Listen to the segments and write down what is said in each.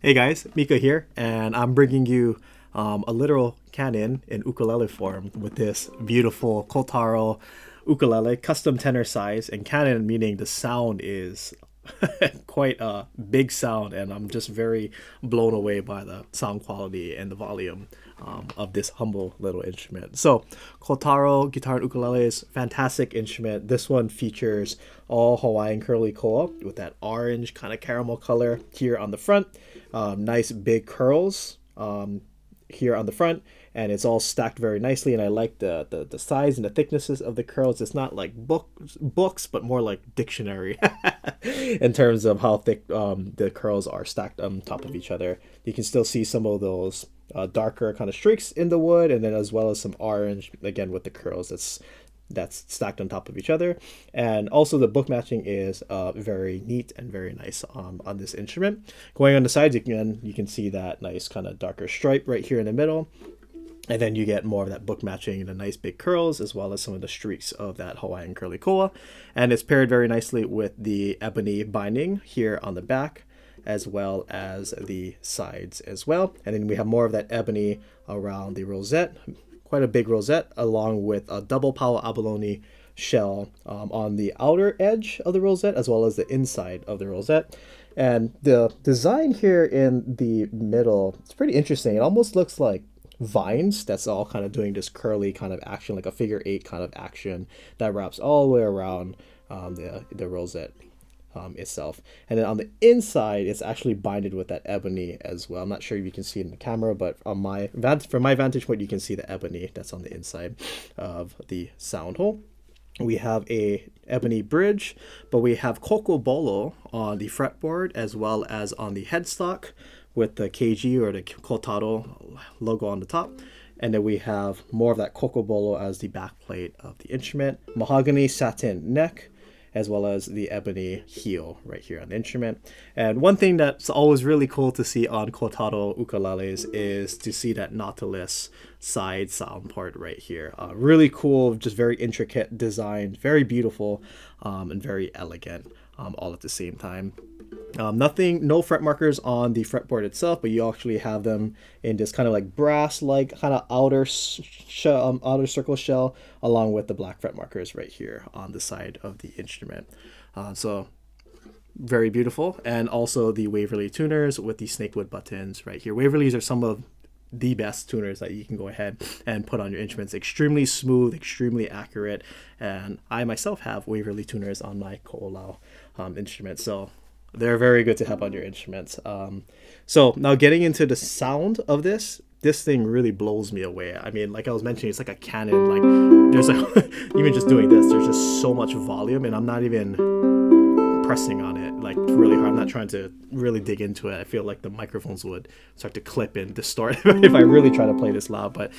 Hey guys, Mika here, and I'm bringing you a literal Kane in ukulele form with this beautiful Kotaro ukulele, custom tenor size, and Kane meaning the sound is quite a big sound, and I'm just very blown away by the sound quality and the volume of this humble little instrument. So, Kotaro guitar and ukulele is fantastic instrument. This one features all Hawaiian curly koa with that orange kind of caramel color here on the front. Nice big curls here on the front, and it's all stacked very nicely, and I like the size and the thicknesses of the curls. It's not like books but more like dictionary in terms of how thick the curls are stacked on top of each other. You can still see some of those darker kind of streaks in the wood, and then as well as some orange again with the curls that's stacked on top of each other. And also the book matching is very neat and very nice on this instrument. Going on the sides, you can see that nice kind of darker stripe right here in the middle, and then you get more of that book matching and the nice big curls, as well as some of the streaks of that Hawaiian curly koa. And it's paired very nicely with the ebony binding here on the back, as well as the sides as well. And then we have more of that ebony around the rosette, quite a big rosette, along with a double pau abalone shell on the outer edge of the rosette, as well as the inside of the rosette. And the design here in the middle, it's pretty interesting. It almost looks like vines that's all kind of doing this curly kind of action, like a figure eight kind of action that wraps all the way around the rosette itself. And then on the inside, it's actually binded with that ebony as well. I'm not sure if you can see it in the camera, but from my vantage point, you can see the ebony that's on the inside of the sound hole. We have a ebony bridge, but we have kokobolo on the fretboard as well as on the headstock with the KG or the Kotaro logo on the top. And then we have more of that kokobolo as the backplate of the instrument. Mahogany satin neck, as well as the ebony heel right here on the instrument. And one thing that's always really cool to see on Kotaro ukuleles is to see that knotless side sound part right here. Really cool, just very intricate design, very beautiful, and very elegant all at the same time. No fret markers on the fretboard itself, but you actually have them in this kind of like brass-like kind of outer circle shell, along with the black fret markers right here on the side of the instrument. So very beautiful. And also the Waverly tuners with the snakewood buttons right here. Waverlys are some of the best tuners that you can go ahead and put on your instruments. Extremely smooth, extremely accurate, and I myself have Waverly tuners on my ko'olau instrument, so they're very good to have on your instruments. So now getting into the sound of this thing really blows me away. I mean, like I was mentioning, it's like a cannon. Like there's even just doing this, there's just so much volume, and I'm not even pressing on it like really hard. I'm not trying to really dig into it. I feel like the microphones would start to clip and distort if I really try to play this loud. But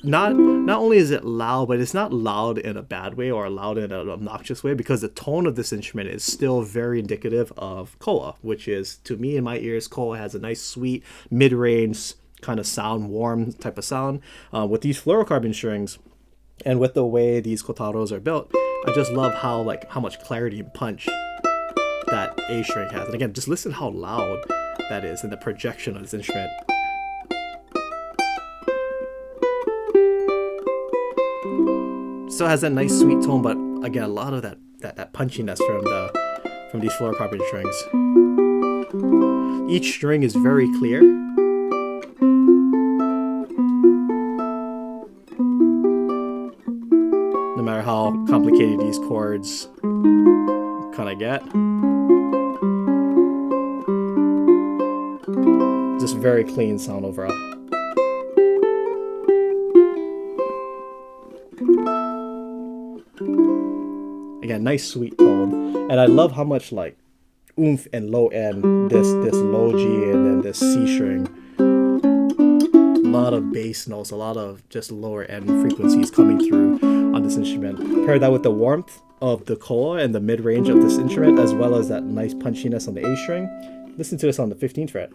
not only is it loud, but it's not loud in a bad way or loud in an obnoxious way, because the tone of this instrument is still very indicative of koa, which is, to me in my ears, koa has a nice sweet mid-range kind of sound, warm type of sound with these fluorocarbon strings. And with the way these kotaros are built, I just love how much clarity and punch that A string has. And again, just listen how loud that is and the projection of this instrument. Still has that nice sweet tone, but again, a lot of that punchiness from these fluorocarbon strings. Each string is very clear. No matter how complicated these chords kind of get. Just very clean sound overall. Again, nice sweet tone, and I love how much like oomph and low end this low G and then this C string. A lot of bass notes, a lot of just lower end frequencies coming through on this instrument. Pair that with the warmth of the koa and the mid range of this instrument, as well as that nice punchiness on the A string. Listen to this on the 15th fret.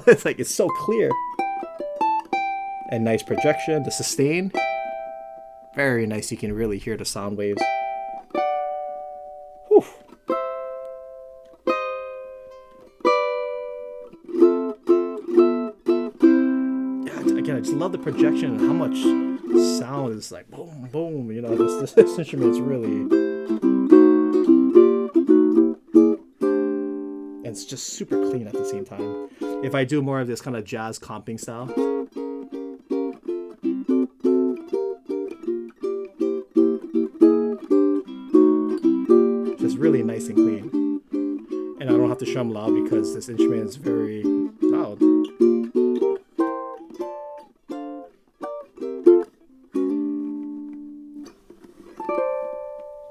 It's like it's so clear. And nice projection, the sustain. Very nice, you can really hear the sound waves. Whew. just love the projection and how much sound is like boom, boom. You know, this instrument is really, and it's just super clean at the same time. If I do more of this kind of jazz comping style, just really nice and clean. And I don't have to strum loud because this instrument is very loud.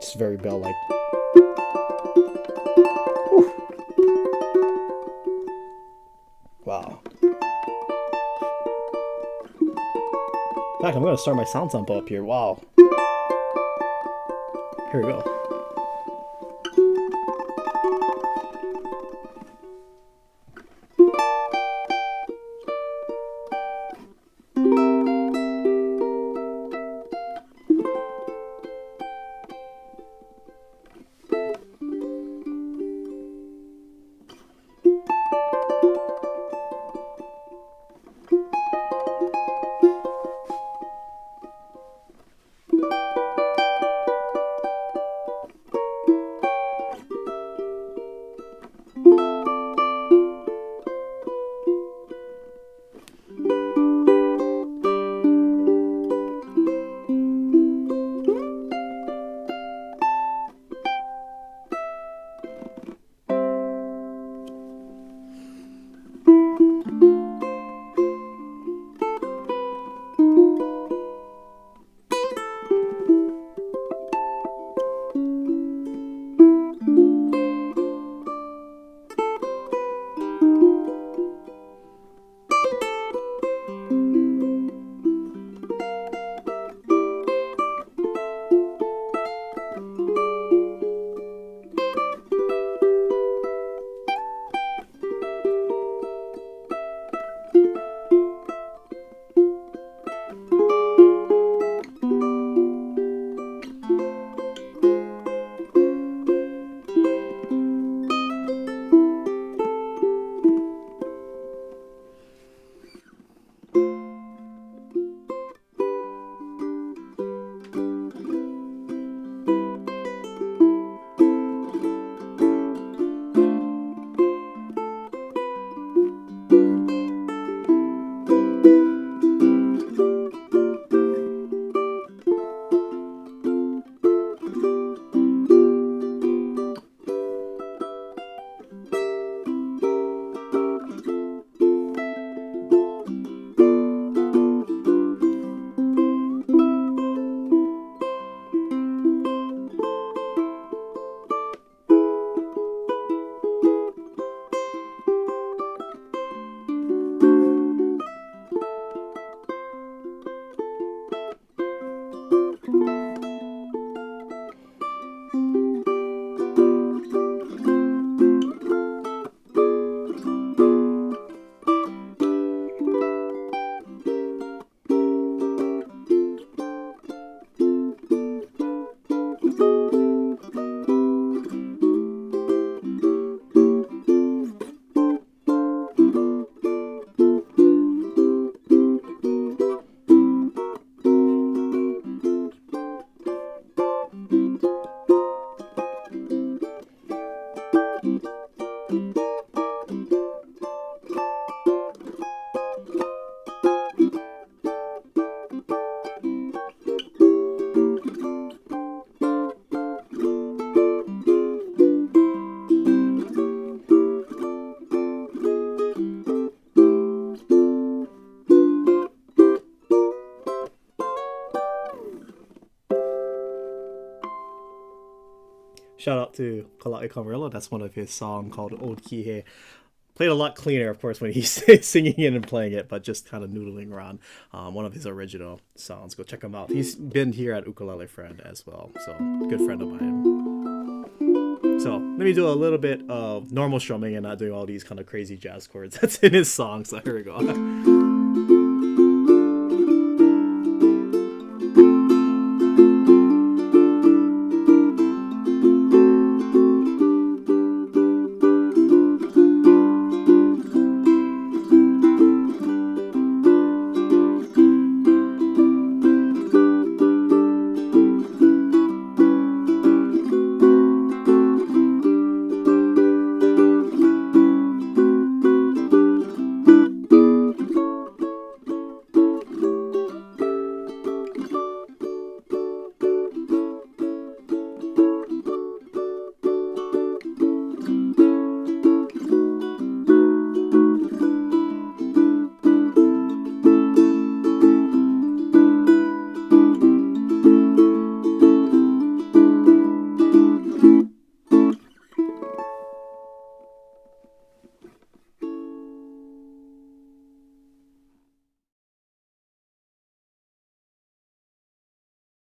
It's very bell-like. Wow. In fact, I'm going to start my sound sample up here. Wow. Here we go. Shout out to Kalai Camarillo. That's one of his songs called Old Kihe. Played a lot cleaner, of course, when he's singing it and playing it, but just kind of noodling around. One of his original songs. Go check him out. He's been here at Ukulele Friend as well, so good friend of mine. So let me do a little bit of normal strumming and not doing all these kind of crazy jazz chords that's in his song. So here we go.